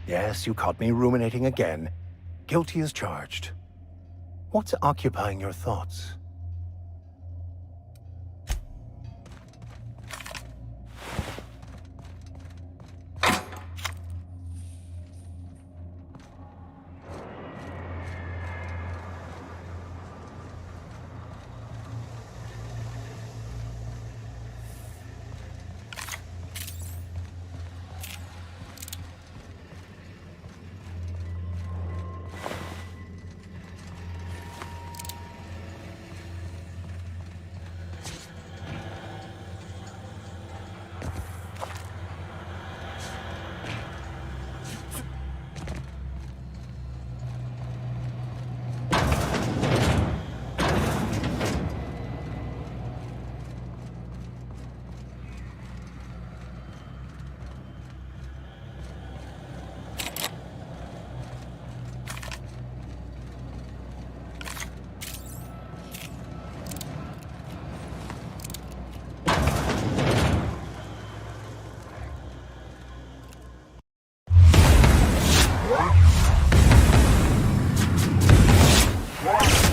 Yes, you caught me ruminating again. Guilty as charged. What's occupying your thoughts?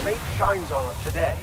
Fate shines on us today.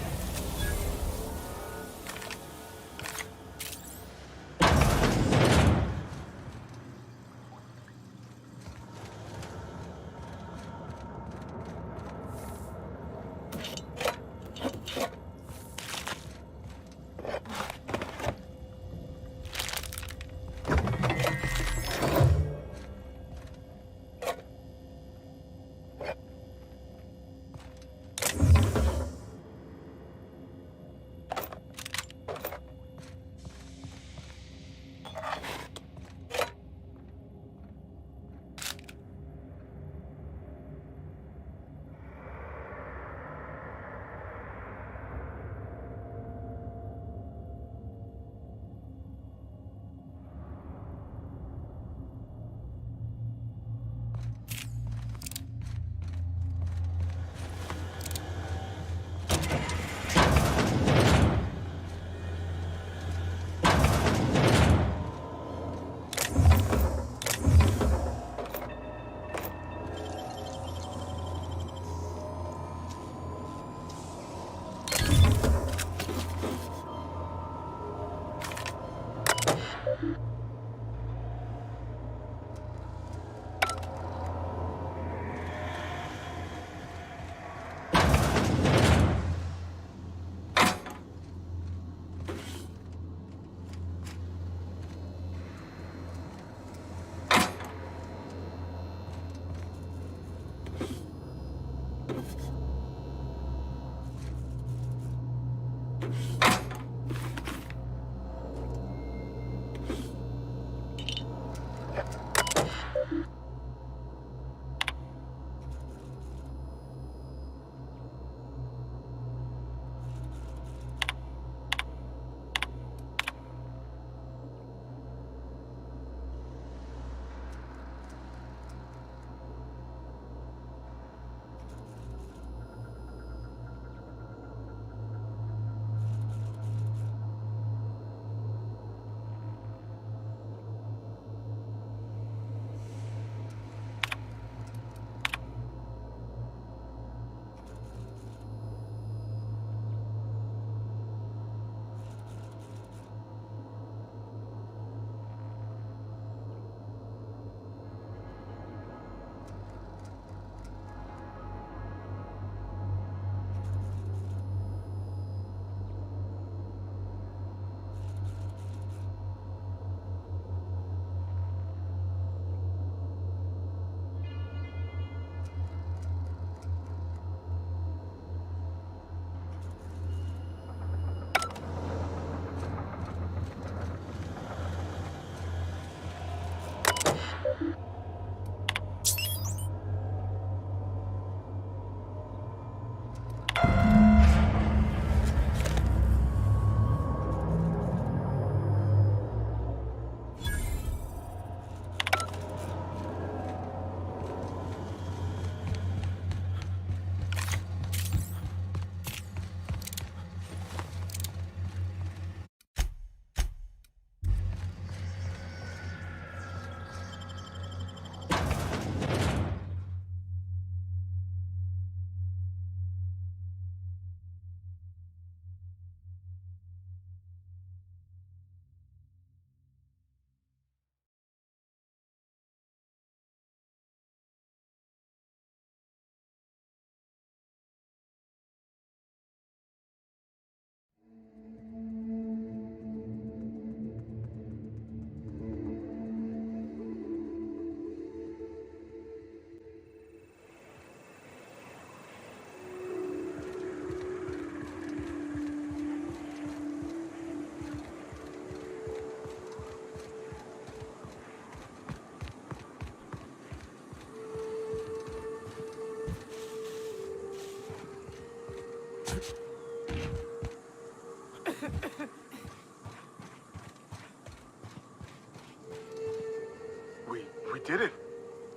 did it.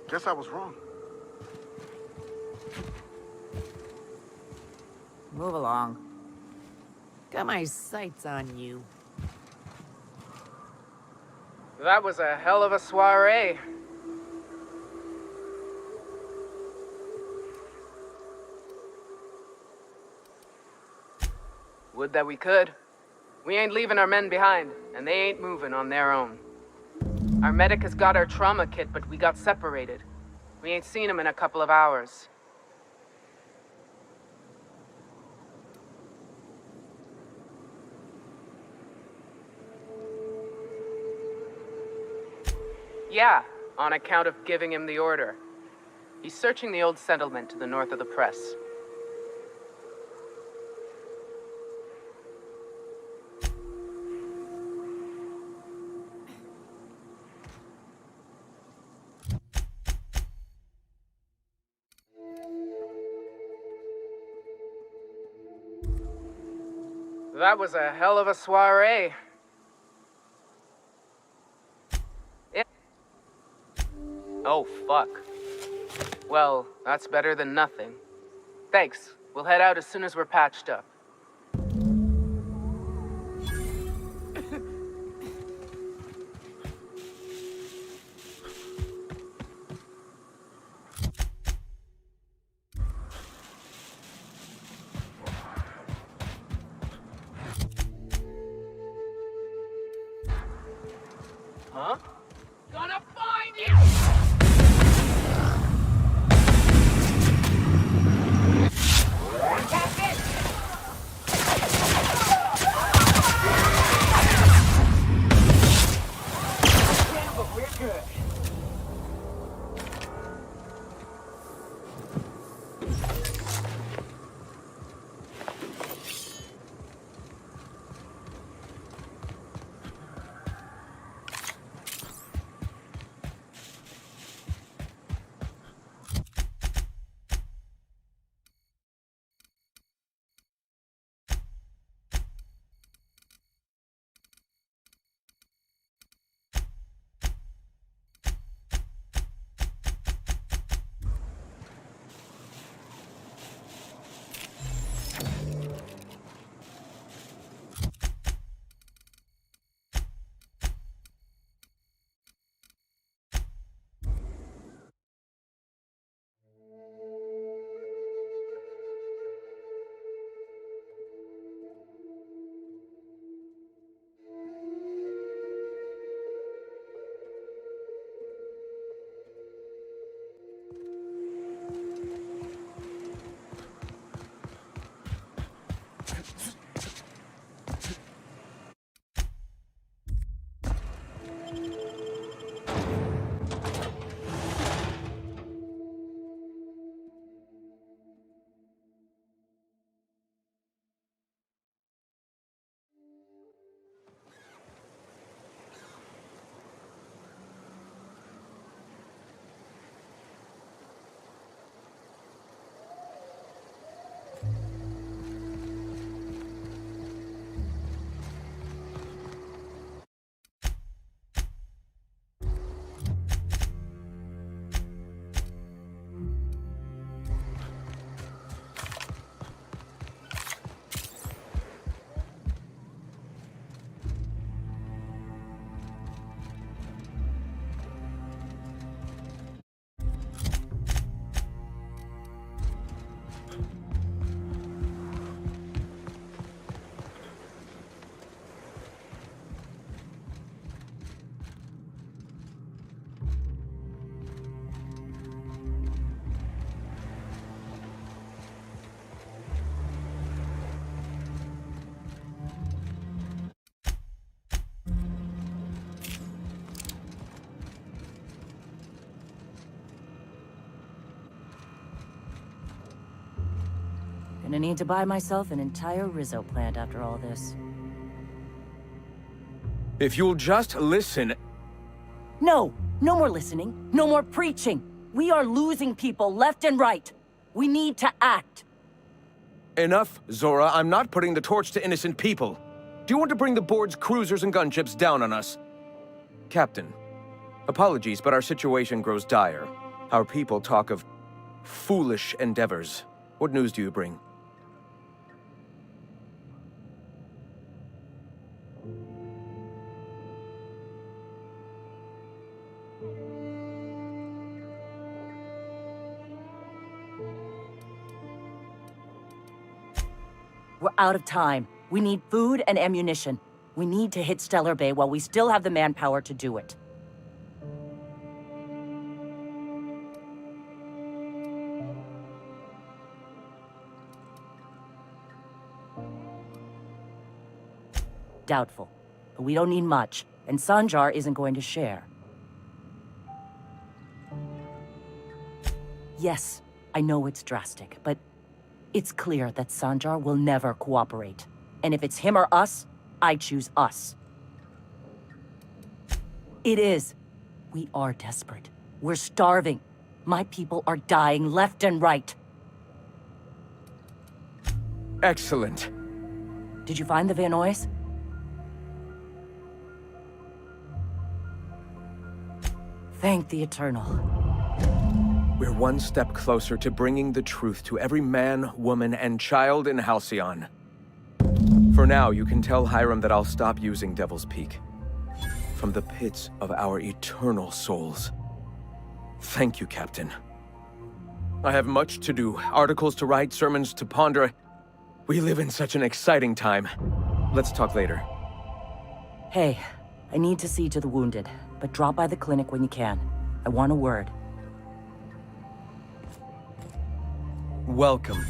Guess I was wrong. Move along. Got my sights on you. That was a hell of a soiree. Would that we could. We ain't leaving our men behind, and they ain't moving on their own. Our medic has got our trauma kit, but we got separated. We ain't seen him in a couple of hours. Yeah, on account of giving him the order. He's searching the old settlement to the north of the press. That was a hell of a soiree. Oh, fuck. Well, that's better than nothing. Thanks. We'll head out as soon as we're patched up. Huh? Gonna find you! Gonna need to buy myself an entire Rizzo plant after all this. If you'll just listen... No! No more listening. No more preaching. We are losing people left and right. We need to act. Enough, Zora. I'm not putting the torch to innocent people. Do you want to bring the board's cruisers and gunships down on us? Captain, Apologies, but our situation grows dire. Our people talk of foolish endeavors. What news do you bring? We're out of time. We need food and ammunition. We need to hit Stellar Bay while we still have the manpower to do it. Doubtful. But we don't need much, and Sanjar isn't going to share. Yes, I know it's drastic, but it's clear that Sanjar will never cooperate. And if it's him or us, I choose us. It is. We are desperate. We're starving. My people are dying left and right. Excellent. Did you find the Vanois? Thank the Eternal. We're one step closer to bringing the truth to every man, woman, and child in Halcyon. For now, you can tell Hiram that I'll stop using Devil's Peak. From the pits of our eternal souls. Thank you, Captain. I have much to do, articles to write, sermons to ponder. We live in such an exciting time. Let's talk later. Hey, I need to see to the wounded, but drop by the clinic when you can. I want a word. Welcome.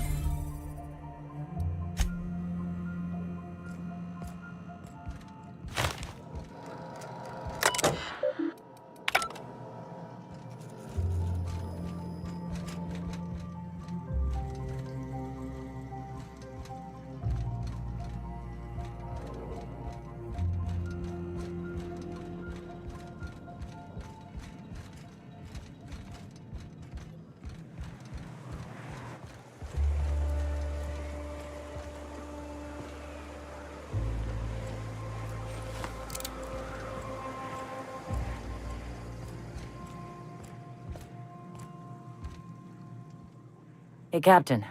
Hey, Captain.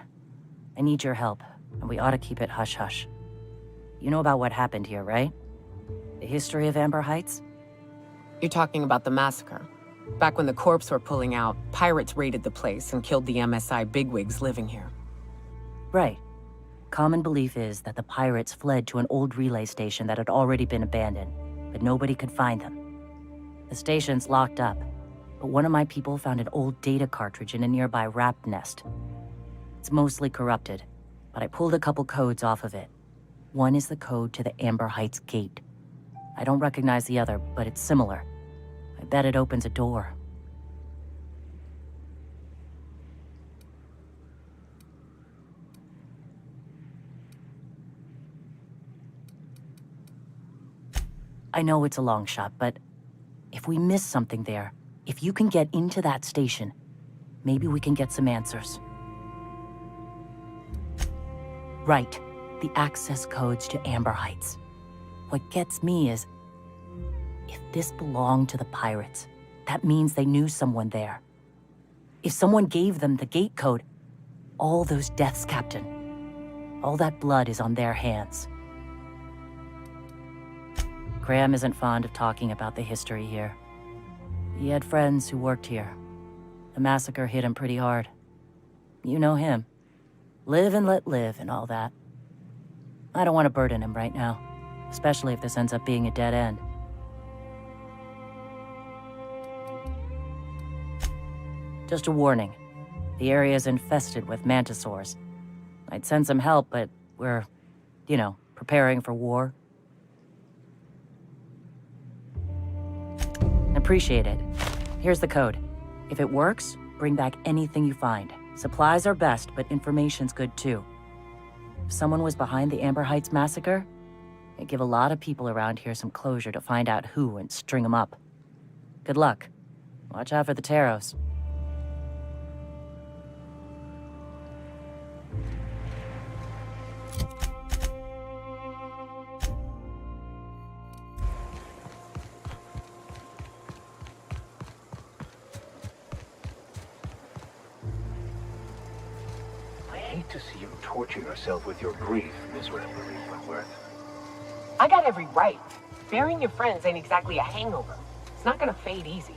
I need your help, and we ought to keep it hush-hush. You know about what happened here, right? The history of Amber Heights? You're talking about the massacre. Back when the corps were pulling out, pirates raided the place and killed the MSI bigwigs living here. Right. Common belief is that the pirates fled to an old relay station that had already been abandoned, but nobody could find them. The station's locked up, but one of my people found an old data cartridge in a nearby rat nest. It's mostly corrupted, but I pulled a couple codes off of it. One is the code to the Amber Heights gate. I don't recognize the other, but it's similar. I bet it opens a door. I know it's a long shot, but if we miss something there, if you can get into that station, maybe we can get some answers. Right, the access codes to Amber Heights. What gets me is, if this belonged to the pirates, that means they knew someone there. If someone gave them the gate code, all those deaths, Captain, all that blood is on their hands. Graham isn't fond of talking about the history here. He had friends who worked here. The massacre hit him pretty hard. You know him. Live and let live and all that. I don't want to burden him right now, especially if this ends up being a dead end. Just a warning. The area is infested with mantisaurs. I'd send some help, but we're, preparing for war. Appreciate it. Here's the code. If it works, bring back anything you find. Supplies are best, but information's good too. If someone was behind the Amber Heights massacre, it'd give a lot of people around here some closure to find out who and string them up. Good luck. Watch out for the Taros. hate to see you torture yourself with your grief, Miss Marie Wentworth. I got every right. Burying your friends ain't exactly a hangover. It's not gonna fade easy.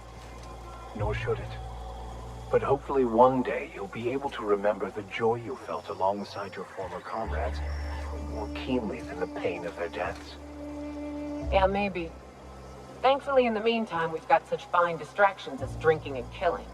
Nor should it. But hopefully one day you'll be able to remember the joy you felt alongside your former comrades more keenly than the pain of their deaths. Yeah, maybe. Thankfully, in the meantime, we've got such fine distractions as drinking and killing.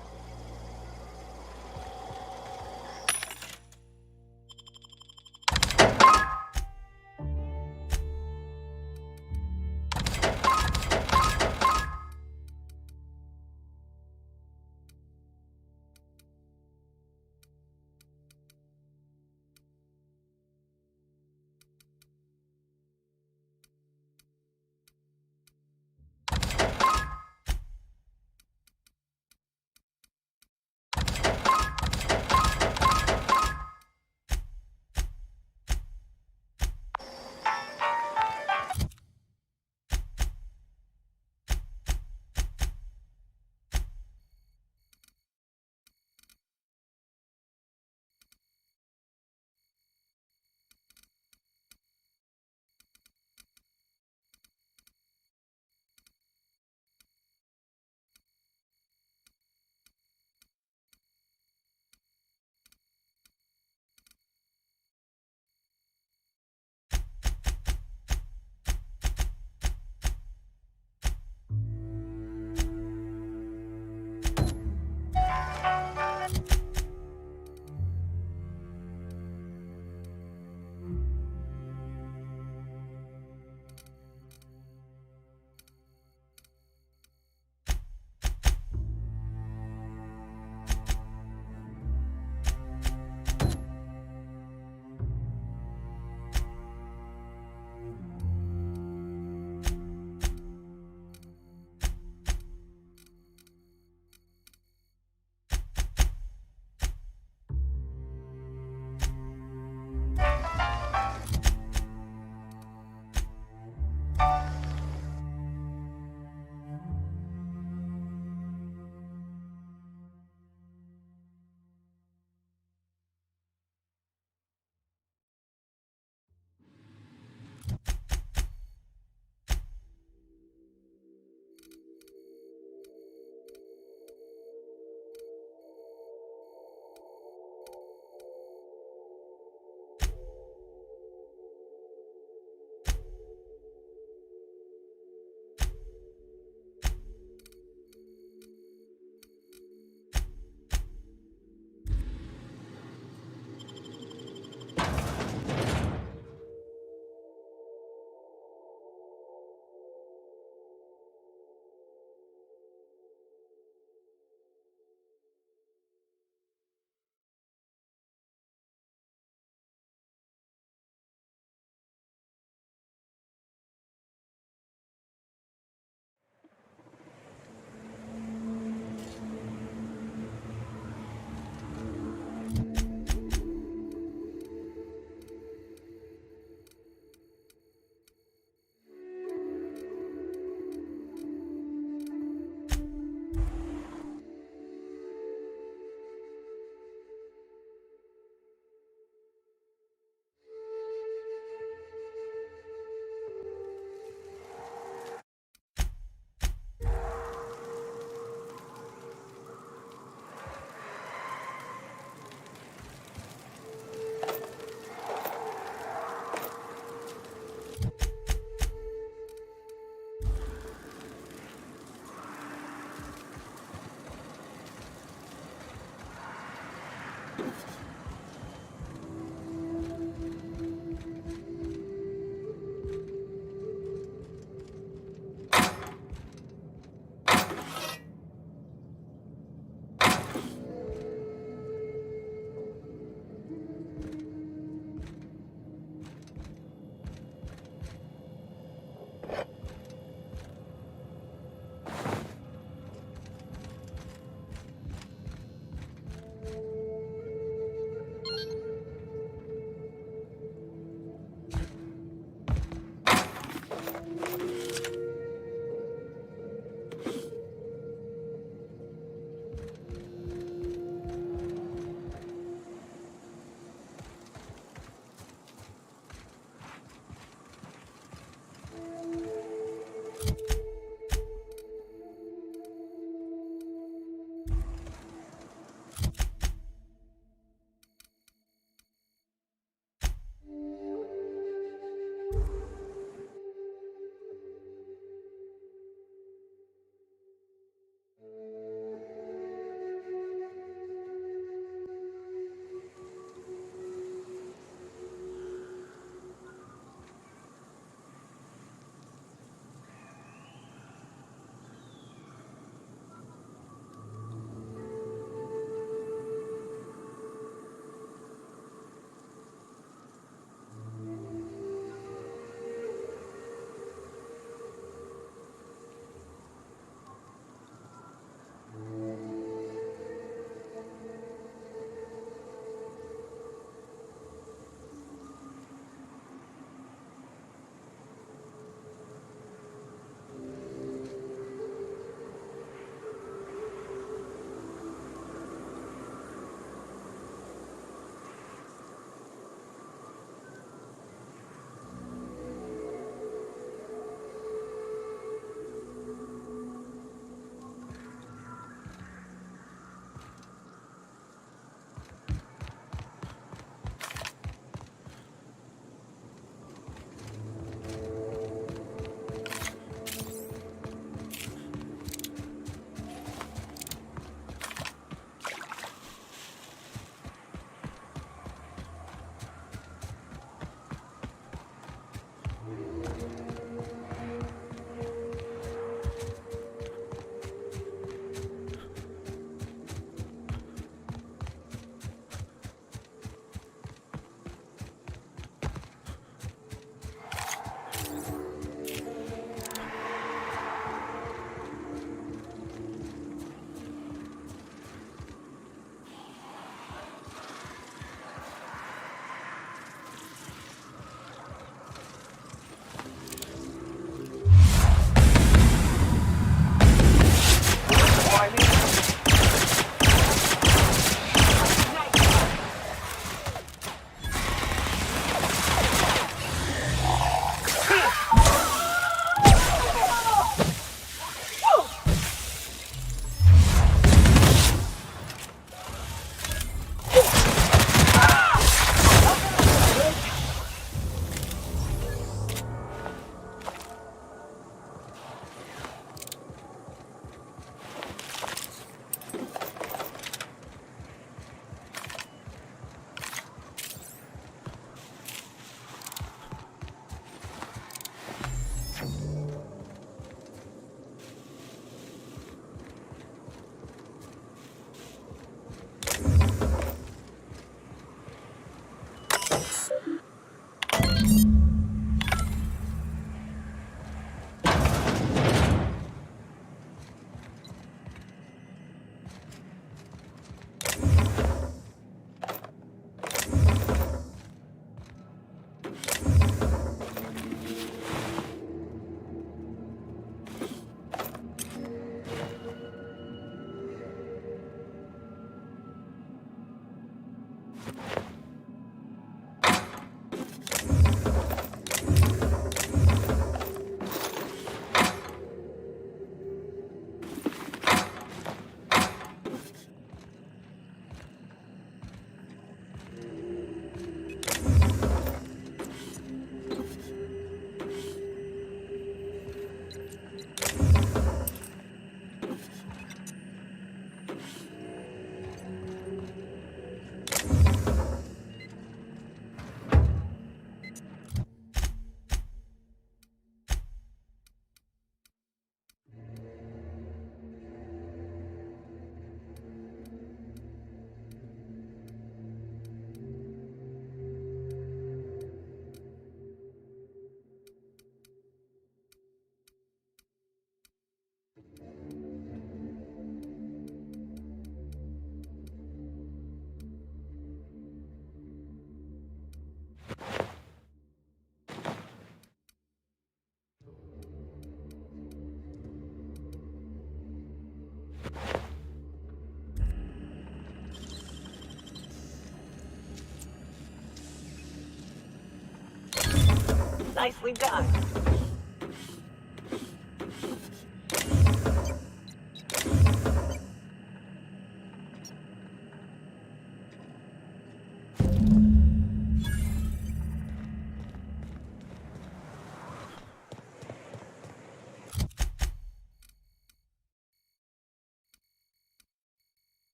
Nicely done.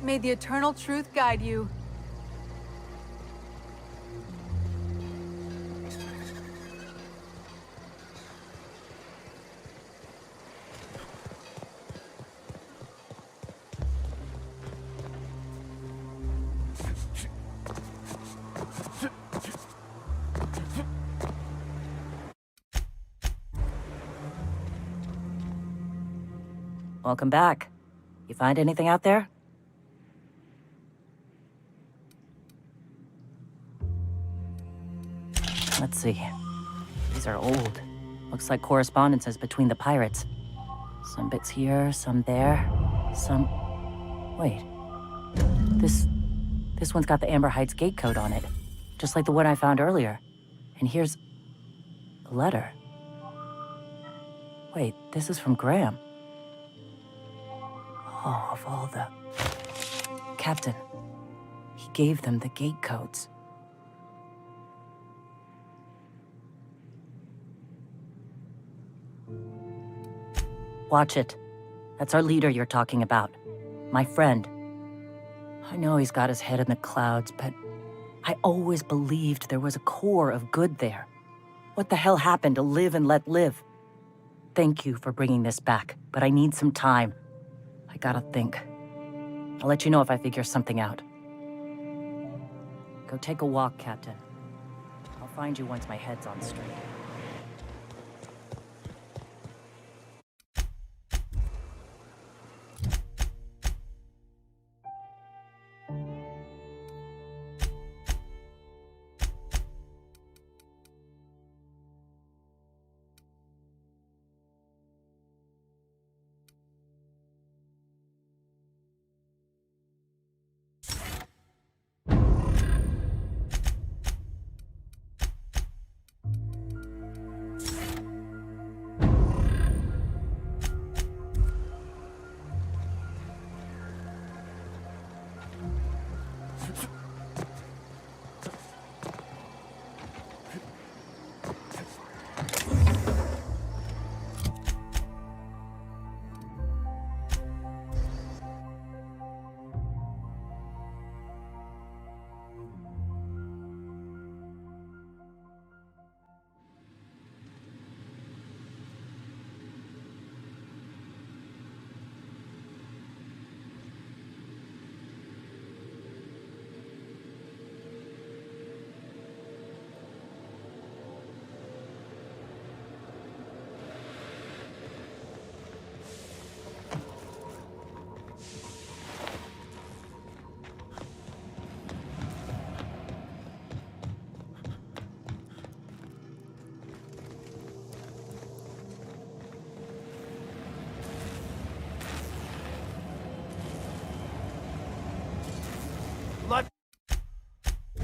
May the eternal truth guide you. Welcome back. You find anything out there? Let's see. These are old. Looks like correspondences between the pirates. Some bits here, some there, some... Wait. This one's got the Amber Heights gate code on it, just like the one I found earlier. And here's a letter. Wait, this is from Graham. Oh, of all the... Captain. He gave them the gate codes. Watch it. That's our leader you're talking about. My friend. I know he's got his head in the clouds, but I always believed there was a core of good there. What the hell happened to live and let live? Thank you for bringing this back, but I need some time. I gotta think. I'll let you know if I figure something out. Go take a walk, Captain. I'll find you once my head's on straight.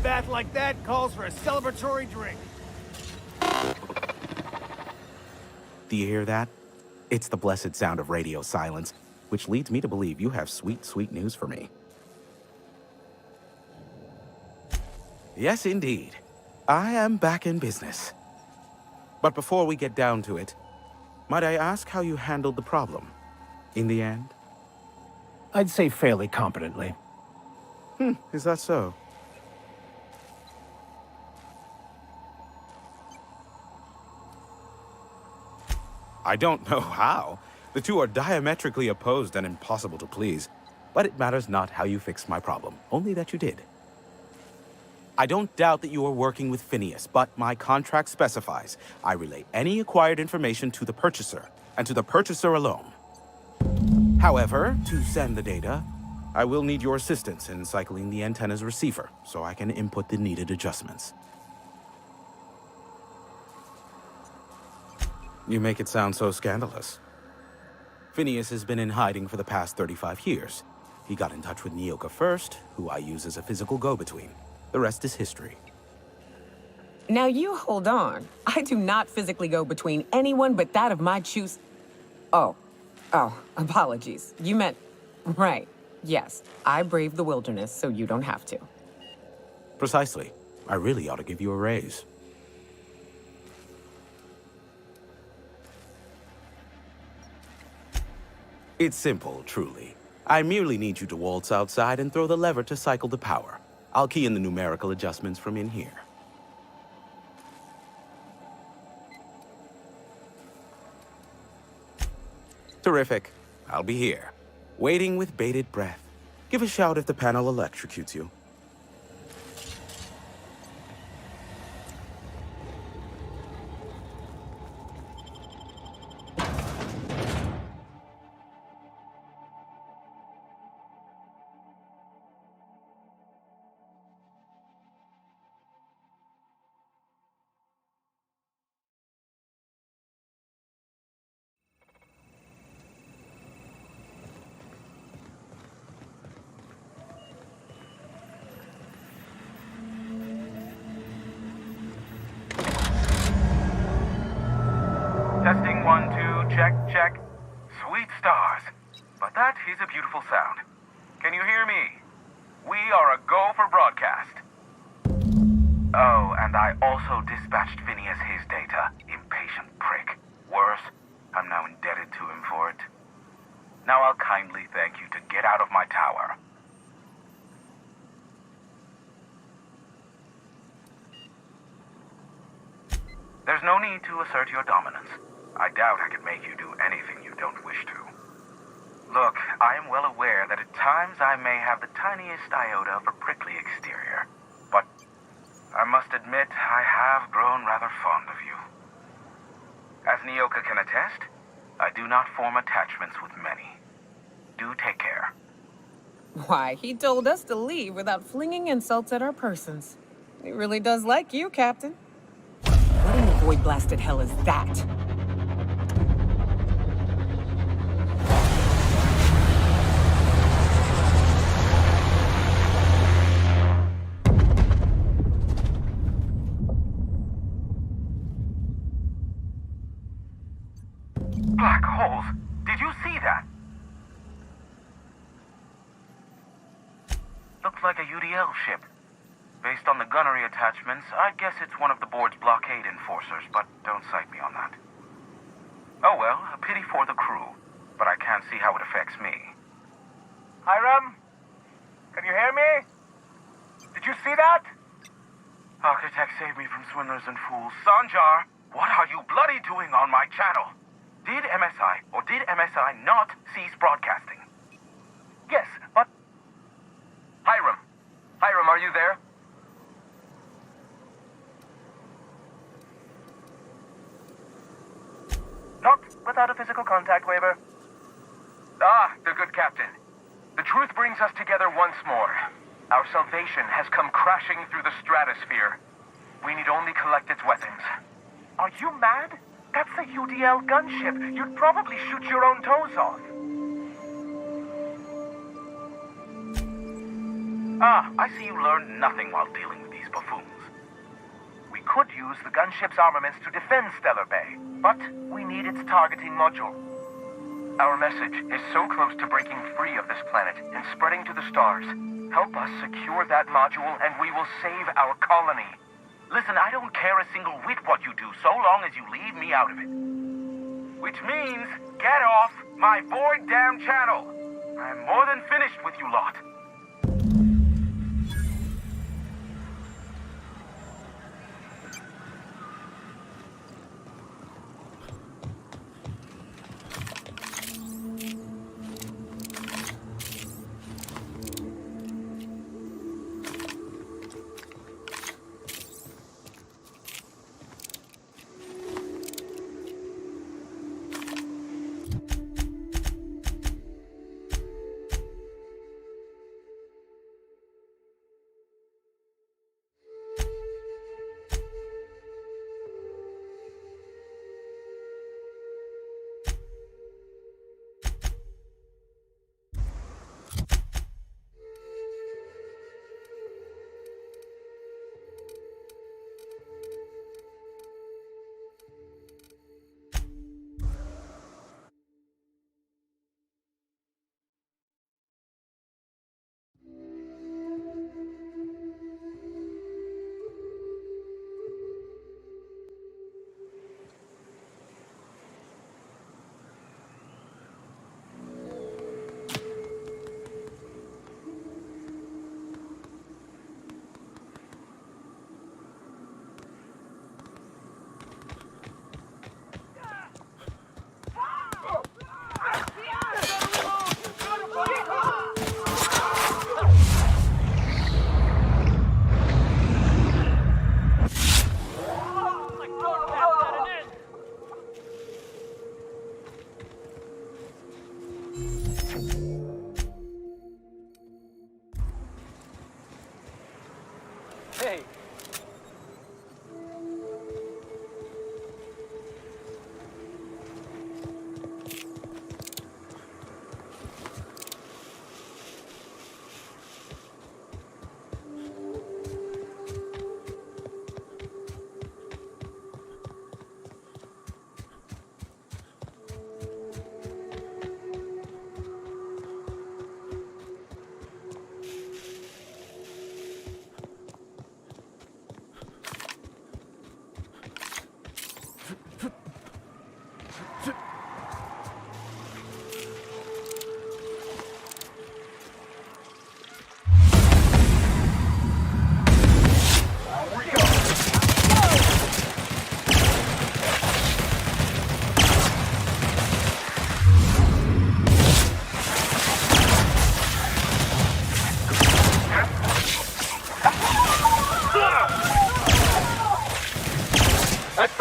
Bath like that calls for a celebratory drink. Do you hear that? It's the blessed sound of radio silence, which leads me to believe you have sweet, sweet news for me. Yes, indeed. I am back in business. But before we get down to it, might I ask how you handled the problem? In the end? I'd say fairly competently. Is that so? I don't know how. The two are diametrically opposed and impossible to please. But it matters not how you fixed my problem, only that you did. I don't doubt that you are working with Phineas, but my contract specifies I relay any acquired information to the purchaser, and to the purchaser alone. However, to send the data, I will need your assistance in cycling the antenna's receiver, so I can input the needed adjustments. You make it sound so scandalous. Phineas has been in hiding for the past 35 years. He got in touch with Nyoka first, who I use as a physical go-between. The rest is history. Now you hold on. I do not physically go between anyone but that of my choose. Oh, apologies. You meant, right. Yes, I braved the wilderness, so you don't have to. Precisely. I really ought to give you a raise. It's simple, truly. I merely need you to waltz outside and throw the lever to cycle the power. I'll key in the numerical adjustments from in here. Terrific. I'll be here, waiting with bated breath. Give a shout if the panel electrocutes you. Testing 1, 2, check. Sweet stars. But that is a beautiful sound. Can you hear me? We are a go for broadcast. Oh, and I also dispatched Phineas his data. Impatient prick. Worse, I'm now indebted to him for it. Now I'll kindly thank you to get out of my tower. There's no need to assert your dominance. I doubt I could make you do anything you don't wish to. Look, I am well aware that at times I may have the tiniest iota of a prickly exterior, but I must admit I have grown rather fond of you. As Nyoka can attest, I do not form attachments with many. Do take care. Why, he told us to leave without flinging insults at our persons. He really does like you, Captain. What in the void-blasted hell is that? Black holes! Did you see that? Looks like a UDL ship. Based on the gunnery attachments, I guess it's one of the board's blockade enforcers, but don't cite me on that. Oh well, a pity for the crew, but I can't see how it affects me. Hiram? Can you hear me? Did you see that? Architect, save me from swindlers and fools. Sanjar, what are you bloody doing on my channel? Did MSI or did MSI not cease broadcasting? Yes, but... Hiram, are you there? Not without a physical contact waiver. Ah, the good captain. The truth brings us together once more. Our salvation has come crashing through the stratosphere. We need only collect its weapons. Are you mad? That's a UDL gunship. You'd probably shoot your own toes off. Ah, I see you learned nothing while dealing with these buffoons. We could use the gunship's armaments to defend Stellar Bay, but we need its targeting module. Our message is so close to breaking free of this planet and spreading to the stars. Help us secure that module and we will save our colony. Listen, I don't care a single whit what you do, so long as you leave me out of it. Which means, get off my void damn channel. I'm more than finished with you lot.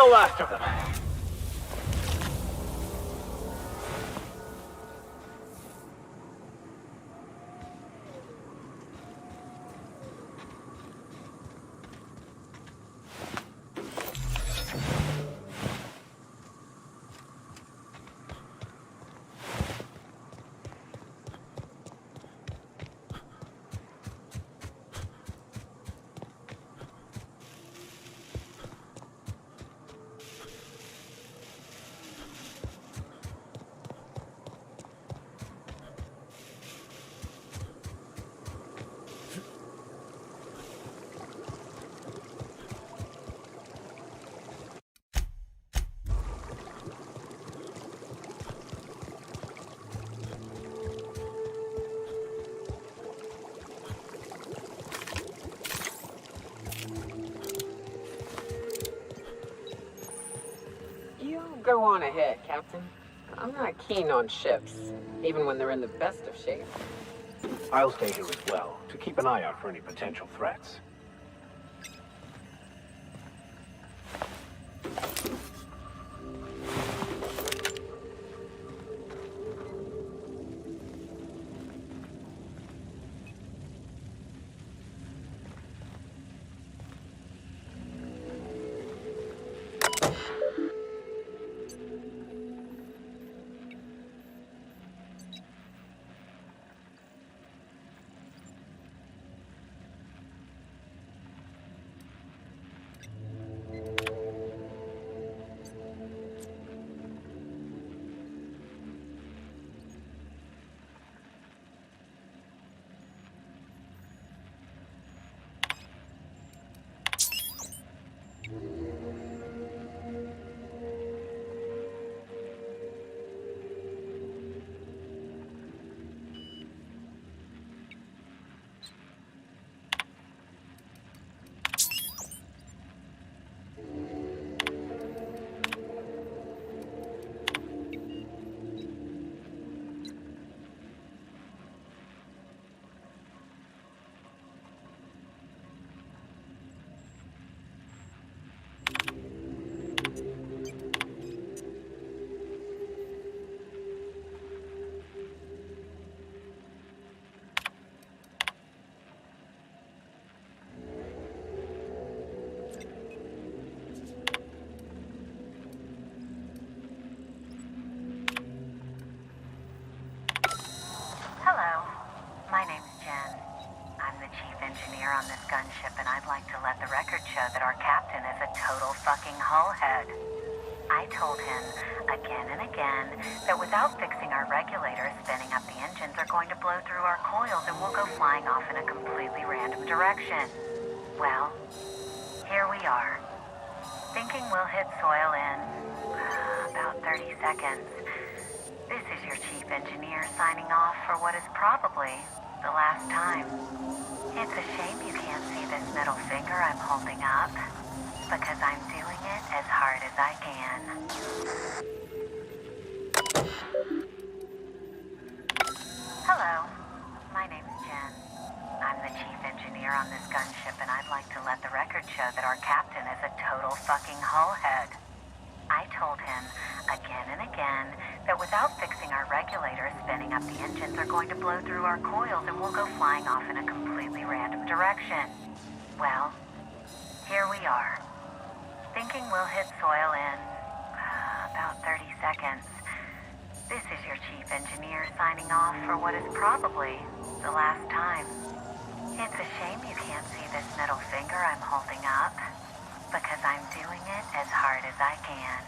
the last of them. You go on ahead, Captain. I'm not keen on ships, even when they're in the best of shape. I'll stay here as well, to keep an eye out for any potential threats. Hello, my name's Jen. I'm the chief engineer on this gunship, and I'd like to let the record show that our captain is a total fucking hullhead. I told him again and again that without fixing our regulators, spinning up the engines are going to blow through our coils and we'll go flying off in a completely random direction. Well, here we are. Thinking we'll hit soil in about 30 seconds. This is your chief engineer signing off for what is probably the last time. It's a shame you can't see this middle finger I'm holding up, because I'm doing it as hard as I can. Hello, my name's Jen. I'm the chief engineer on this gunship, and I'd like to let the record show that our captain is a total fucking hullhead. I told him again and again that without fixing our regulators, spinning up the engines are going to blow through our coils and we'll go flying off in a completely random direction. Well, here we are. Thinking we'll hit soil in about 30 seconds. This is your chief engineer signing off for what is probably the last time. It's a shame you can't see this middle finger I'm holding up, because I'm doing it as hard as I can.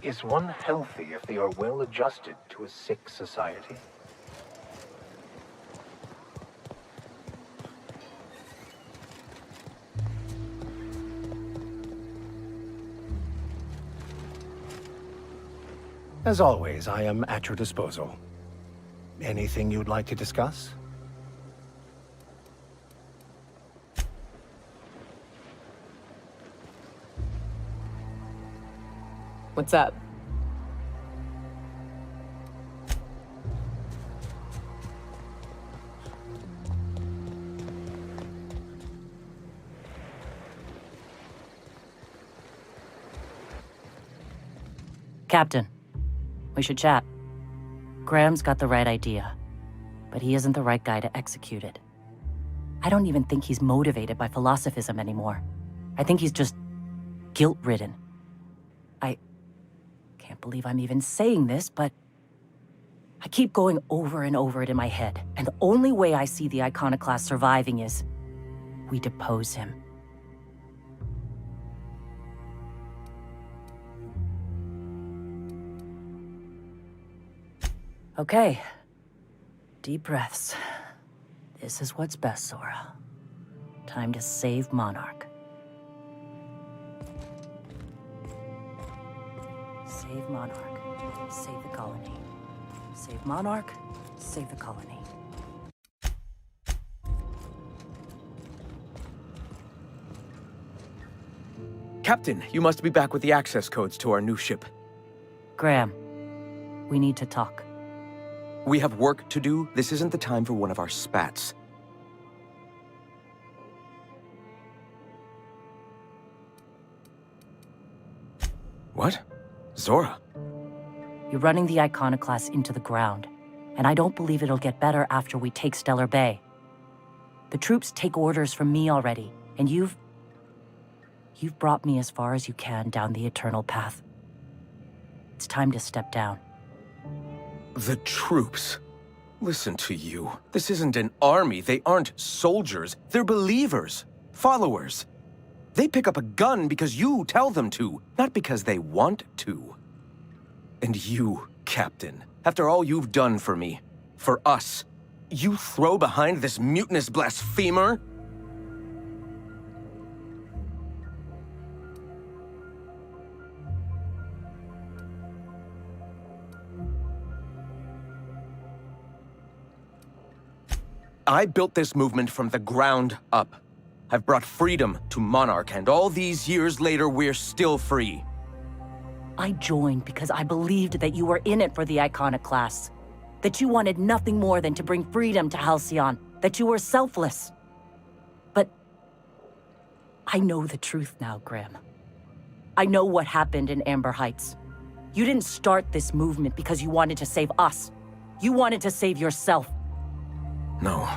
Is one healthy if they are well adjusted to a sick society? As always, I am at your disposal. Anything you'd like to discuss? What's up? Captain, we should chat. Graham's got the right idea, but he isn't the right guy to execute it. I don't even think he's motivated by philosophism anymore. I think he's just guilt-ridden. I can't believe I'm even saying this, but I keep going over and over it in my head, and the only way I see the Iconoclast surviving is we depose him. Okay. Deep breaths. This is what's best, Zora. Time to save Monarch. Save Monarch. Save the colony. Save Monarch. Save the colony. Captain, you must be back with the access codes to our new ship. Graham, we need to talk. We have work to do. This isn't the time for one of our spats. What? Zora? You're running the Iconoclast into the ground, and I don't believe it'll get better after we take Stellar Bay. The troops take orders from me already, and you've brought me as far as you can down the Eternal Path. It's time to step down. The troops. Listen to you. This isn't an army. They aren't soldiers. They're believers. Followers. They pick up a gun because you tell them to, not because they want to. And you, Captain, after all you've done for me, for us, you throw behind this mutinous blasphemer? I built this movement from the ground up. I've brought freedom to Monarch, and all these years later, we're still free. I joined because I believed that you were in it for the Iconoclasts. That you wanted nothing more than to bring freedom to Halcyon. That you were selfless. But I know the truth now, Graham. I know what happened in Amber Heights. You didn't start this movement because you wanted to save us. You wanted to save yourself. No.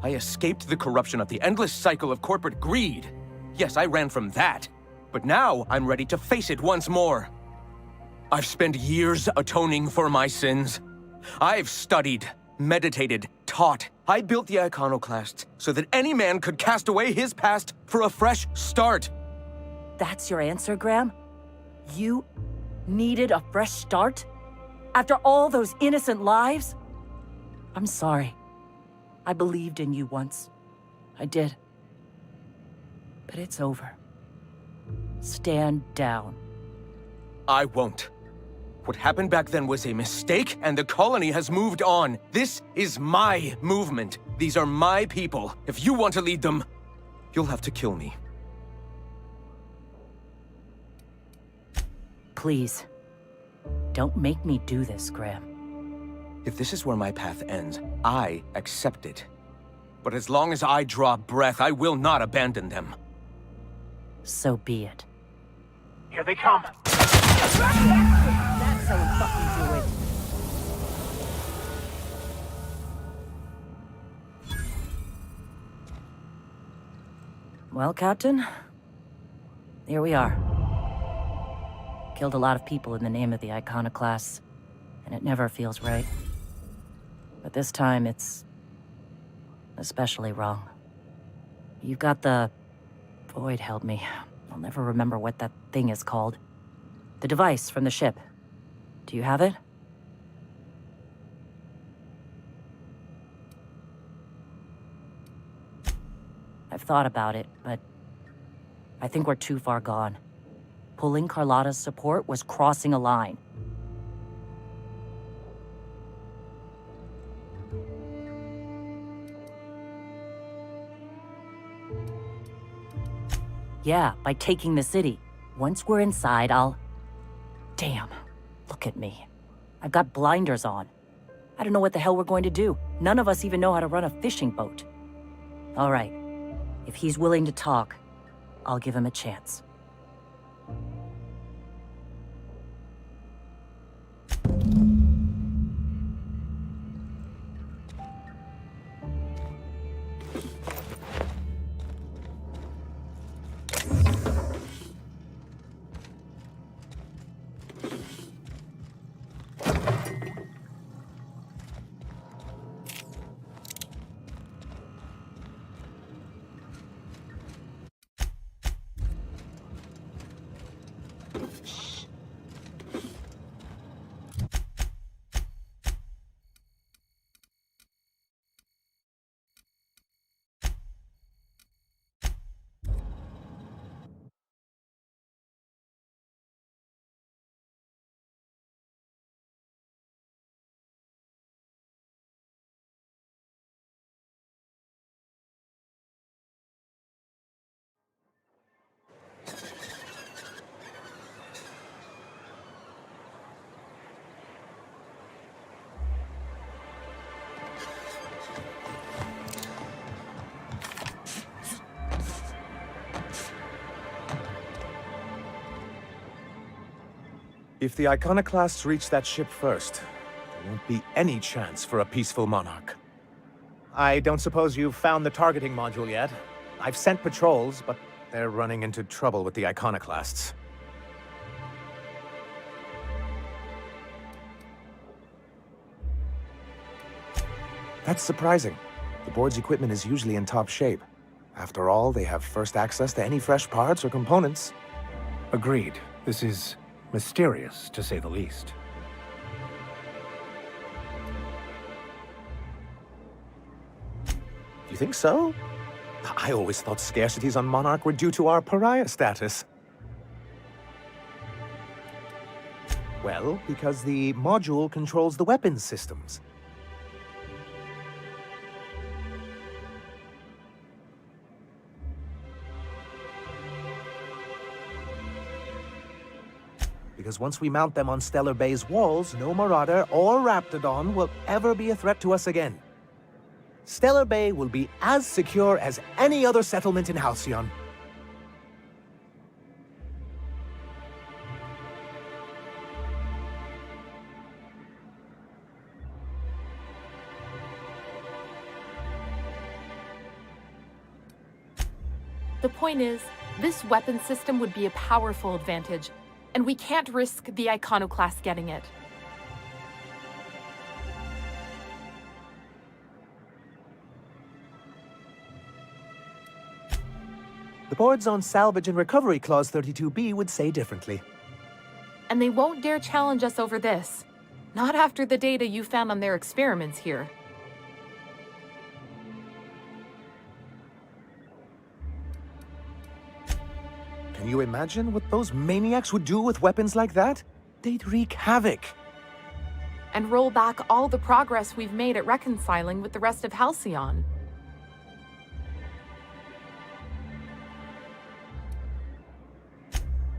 I escaped the corruption of the endless cycle of corporate greed. Yes, I ran from that. But now I'm ready to face it once more. I've spent years atoning for my sins. I've studied, meditated, taught. I built the Iconoclasts so that any man could cast away his past for a fresh start. That's your answer, Graham? You needed a fresh start? After all those innocent lives? I'm sorry. I believed in you once. I did. But it's over. Stand down. I won't. What happened back then was a mistake, and the colony has moved on. This is my movement. These are my people. If you want to lead them, you'll have to kill me. Please. Don't make me do this, Graham. If this is where my path ends, I accept it. But as long as I draw breath, I will not abandon them. So be it. Here they come! That's how we fucking do it. Well, Captain, here we are. Killed a lot of people in the name of the Iconoclasts, and it never feels right. But this time, it's especially wrong. You've got the... Void help me. I'll never remember what that thing is called. The device from the ship. Do you have it? I've thought about it, but I think we're too far gone. Pulling Carlotta's support was crossing a line. Yeah, by taking the city. Once we're inside, I'll... Damn, look at me. I've got blinders on. I don't know what the hell we're going to do. None of us even know how to run a fishing boat. All right, if he's willing to talk, I'll give him a chance. If the Iconoclasts reach that ship first, there won't be any chance for a peaceful monarch. I don't suppose you've found the targeting module yet? I've sent patrols, but they're running into trouble with the Iconoclasts. That's surprising. The board's equipment is usually in top shape. After all, they have first access to any fresh parts or components. Agreed. This is mysterious, to say the least. You think so? I always thought scarcities on Monarch were due to our pariah status. Well, because the module controls the weapons systems. Because once we mount them on Stellar Bay's walls, no Marauder or Raptidon will ever be a threat to us again. Stellar Bay will be as secure as any other settlement in Halcyon. The point is, this weapon system would be a powerful advantage, and we can't risk the Iconoclast getting it. The board's own Salvage and Recovery Clause 32B would say differently. And they won't dare challenge us over this. Not after the data you found on their experiments here. Can you imagine what those maniacs would do with weapons like that? they'd wreak havoc. And roll back all the progress we've made at reconciling with the rest of Halcyon.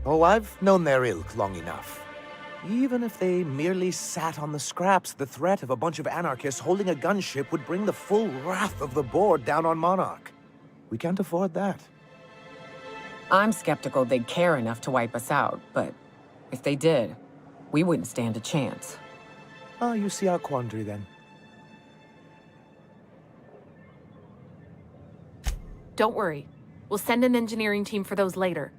Oh, I've known their ilk long enough. Even if they merely sat on the scraps, the threat of a bunch of anarchists holding a gunship would bring the full wrath of the board down on Monarch. We can't afford that. I'm skeptical they'd care enough to wipe us out, but if they did, we wouldn't stand a chance. Ah, you see our quandary then. Don't worry. We'll send an engineering team for those later.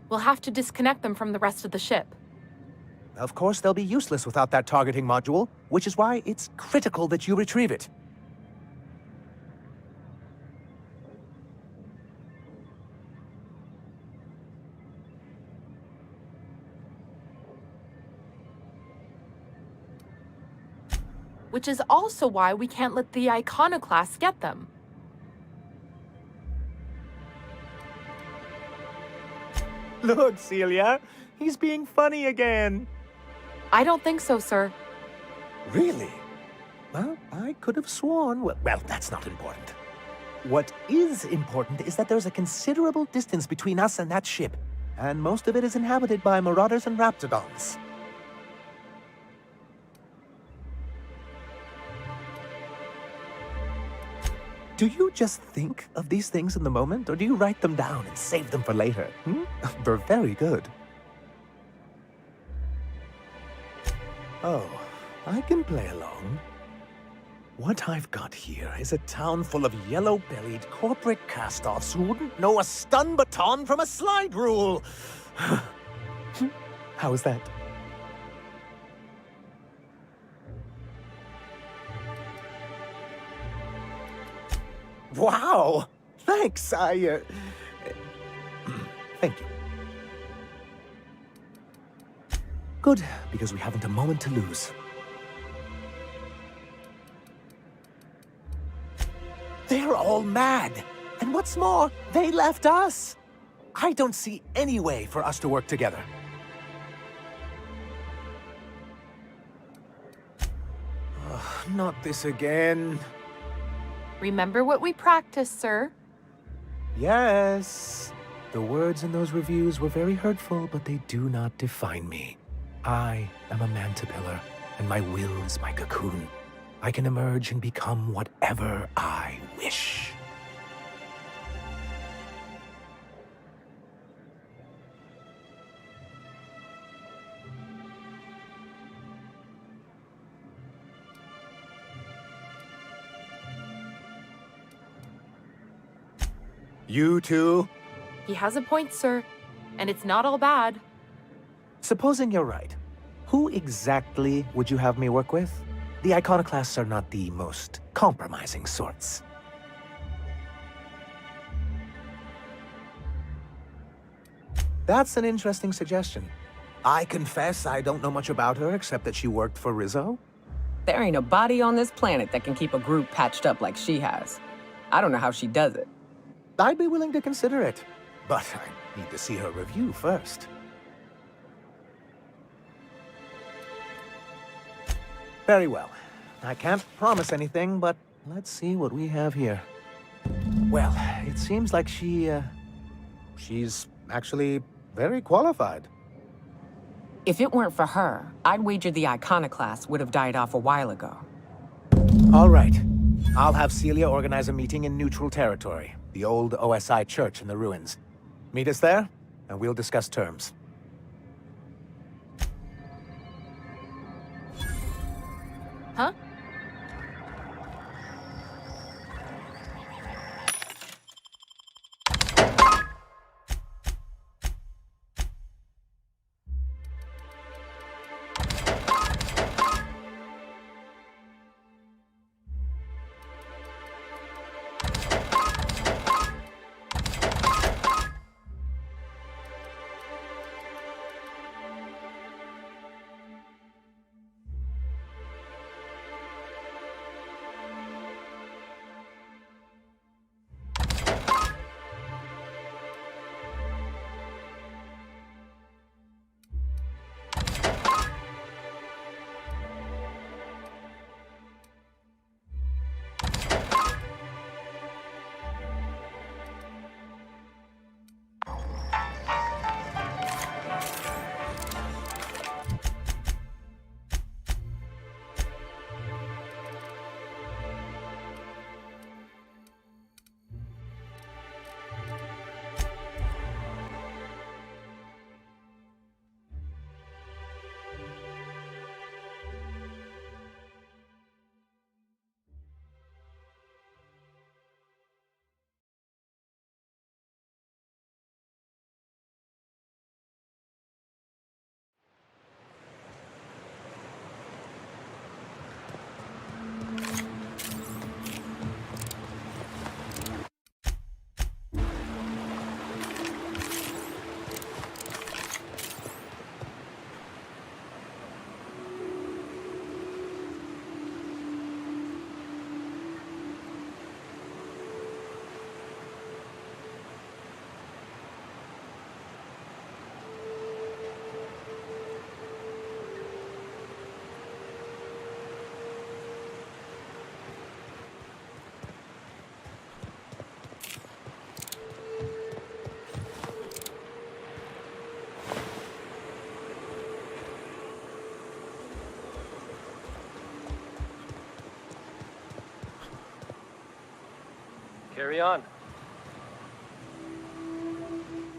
We'll have to disconnect them from the rest of the ship. Of course, they'll be useless without that targeting module, which is why it's critical that you retrieve it. Which is also why we can't let the Iconoclast get them. Look, Celia, he's being funny again. I don't think so, sir. Really? Well, I could have sworn... Well, that's not important. What is important is that there's a considerable distance between us and that ship, and most of it is inhabited by Marauders and Raptidons. Do you just think of these things in the moment, or do you write them down and save them for later? They're very good. Oh, I can play along. What I've got here is a town full of yellow-bellied corporate cast-offs who wouldn't know a stun baton from a slide rule. How is that? Wow! Thanks, thank you. Good, because we haven't a moment to lose. They're all mad! And what's more, they left us! I don't see any way for us to work together. Not this again. Remember what we practiced, sir? Yes. The words in those reviews were very hurtful, but they do not define me. I am a Mantipillar, and my will is my cocoon. I can emerge and become whatever I wish. You too? He has a point, sir. And it's not all bad. Supposing you're right, who exactly would you have me work with? The Iconoclasts are not the most compromising sorts. That's an interesting suggestion. I confess I don't know much about her except that she worked for Rizzo. There ain't a body on this planet that can keep a group patched up like she has. I don't know how she does it. I'd be willing to consider it, but I need to see her review first. Very well. I can't promise anything, but let's see what we have here. Well, it seems like she's actually very qualified. If it weren't for her, I'd wager the Iconoclast would have died off a while ago. All right. I'll have Celia organize a meeting in neutral territory, the old OSI church in the ruins. Meet us there, and we'll discuss terms. Huh? Carry on.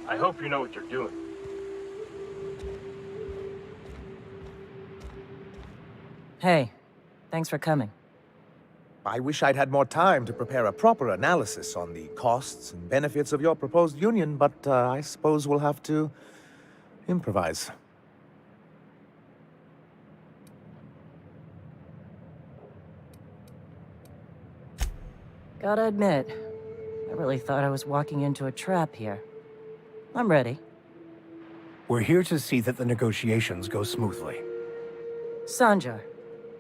I hope you know what you're doing. Hey, thanks for coming. I wish I'd had more time to prepare a proper analysis on the costs and benefits of your proposed union, but I suppose we'll have to improvise. Gotta admit, I really thought I was walking into a trap here. I'm ready. We're here to see that the negotiations go smoothly. Sanjar,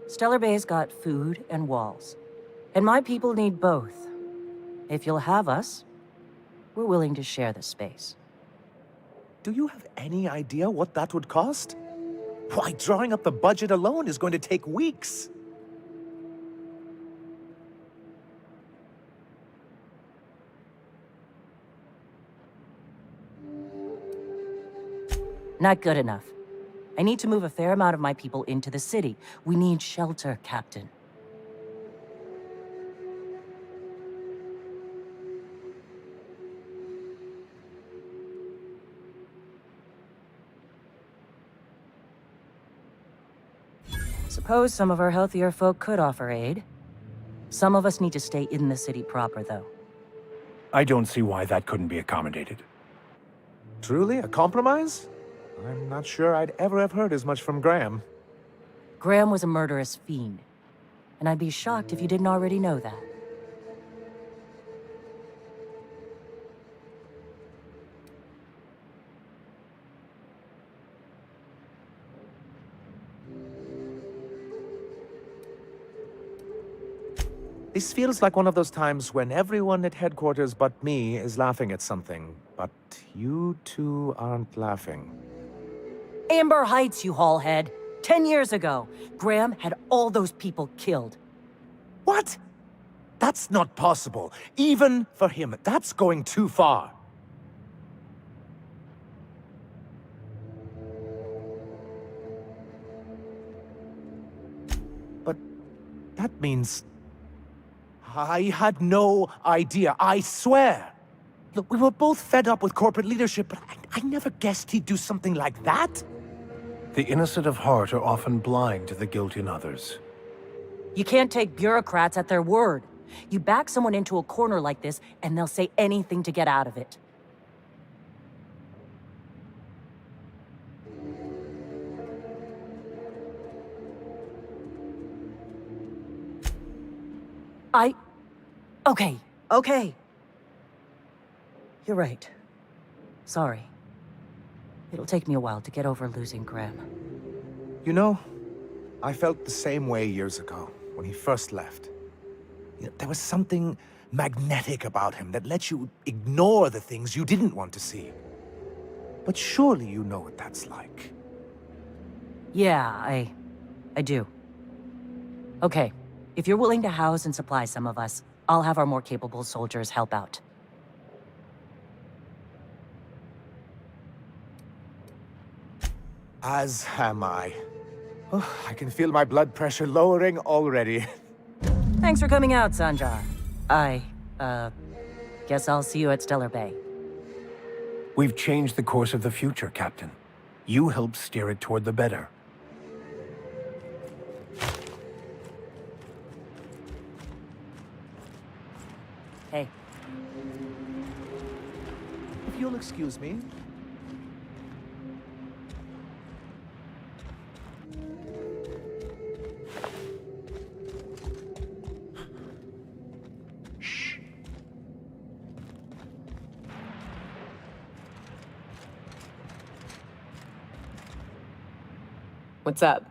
Stellar Bay's got food and walls. And my people need both. If you'll have us, we're willing to share the space. Do you have any idea what that would cost? Why, drawing up the budget alone is going to take weeks. Not good enough. I need to move a fair amount of my people into the city. We need shelter, Captain. Suppose some of our healthier folk could offer aid. Some of us need to stay in the city proper, though. I don't see why that couldn't be accommodated. Truly, a compromise? I'm not sure I'd ever have heard as much from Graham. Graham was a murderous fiend, and I'd be shocked if you didn't already know that. This feels like one of those times when everyone at headquarters but me is laughing at something, but you two aren't laughing. Amber Heights, you haulhead. 10 years ago, Graham had all those people killed. What? That's not possible. Even for him, that's going too far. But that means I had no idea, I swear. Look, we were both fed up with corporate leadership, but I never guessed he'd do something like that. The innocent of heart are often blind to the guilt in others. You can't take bureaucrats at their word. You back someone into a corner like this, and they'll say anything to get out of it. Okay. You're right. Sorry. It'll take me a while to get over losing Graham. You know, I felt the same way years ago, when he first left. You know, there was something magnetic about him that let you ignore the things you didn't want to see. But surely you know what that's like. Yeah, I do. Okay, if you're willing to house and supply some of us, I'll have our more capable soldiers help out. As am I. Oh, I can feel my blood pressure lowering already. Thanks for coming out, Sanjar. Guess I'll see you at Stellar Bay. We've changed the course of the future, Captain. You helped steer it toward the better. Hey. If you'll excuse me. What's up?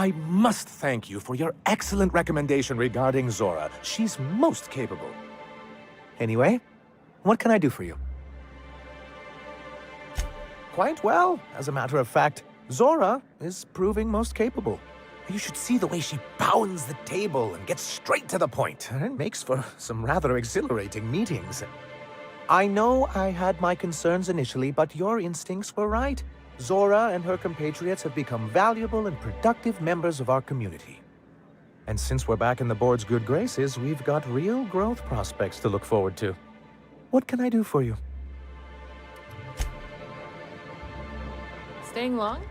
I must thank you for your excellent recommendation regarding Zora. She's most capable. Anyway, what can I do for you? Quite well, as a matter of fact. Zora is proving most capable. You should see the way she pounds the table and gets straight to the point. It makes for some rather exhilarating meetings. I know I had my concerns initially, but your instincts were right. Zora and her compatriots have become valuable and productive members of our community. And since we're back in the board's good graces, we've got real growth prospects to look forward to. What can I do for you? Staying long?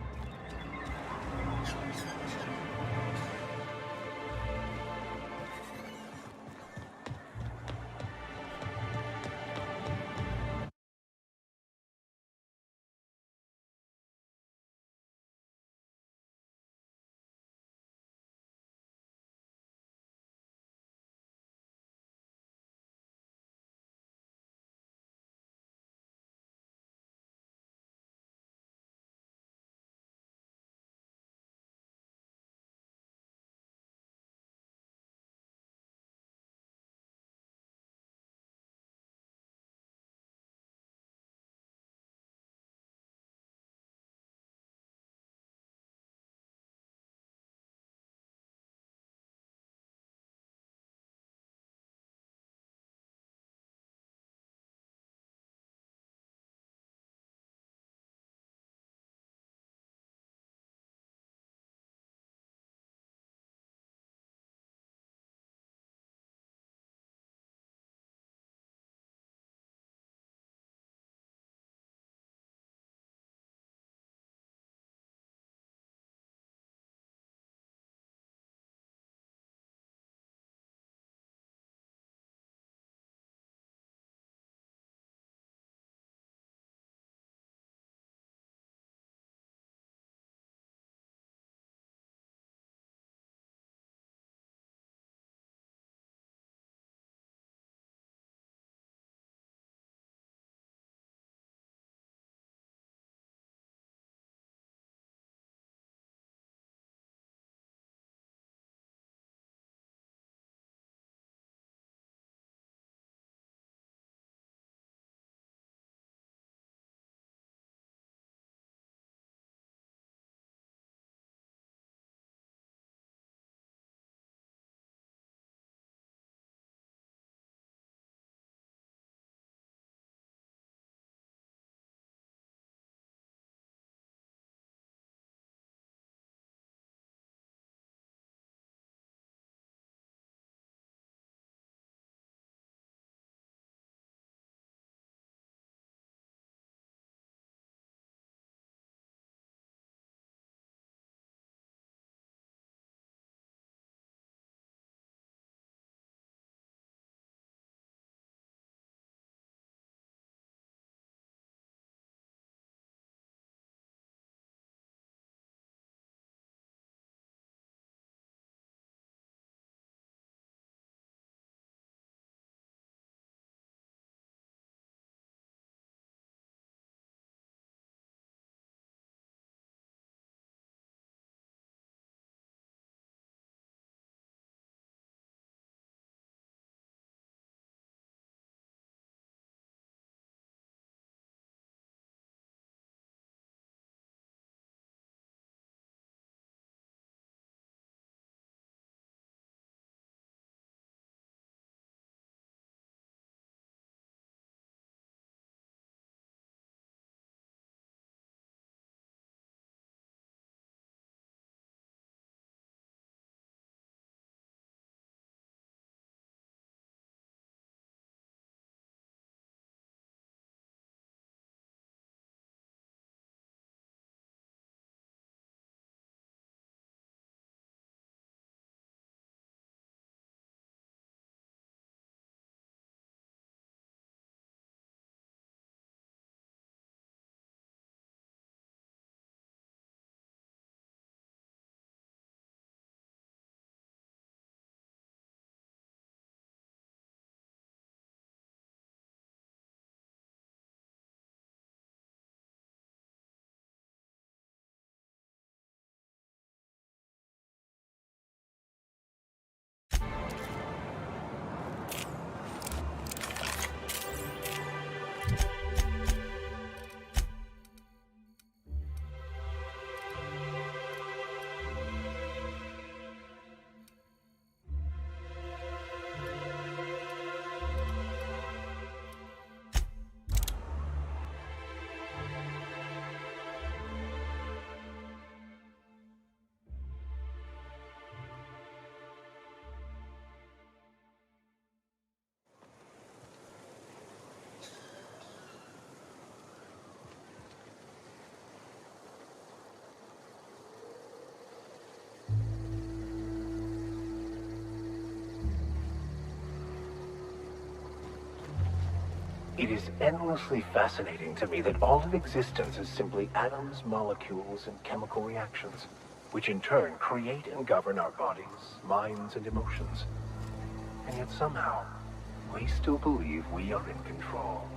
It is endlessly fascinating to me that all of existence is simply atoms, molecules, and chemical reactions, which in turn create and govern our bodies, minds, and emotions. And yet somehow, we still believe we are in control.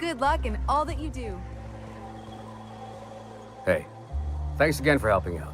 Good luck in all that you do. Hey, thanks again for helping out.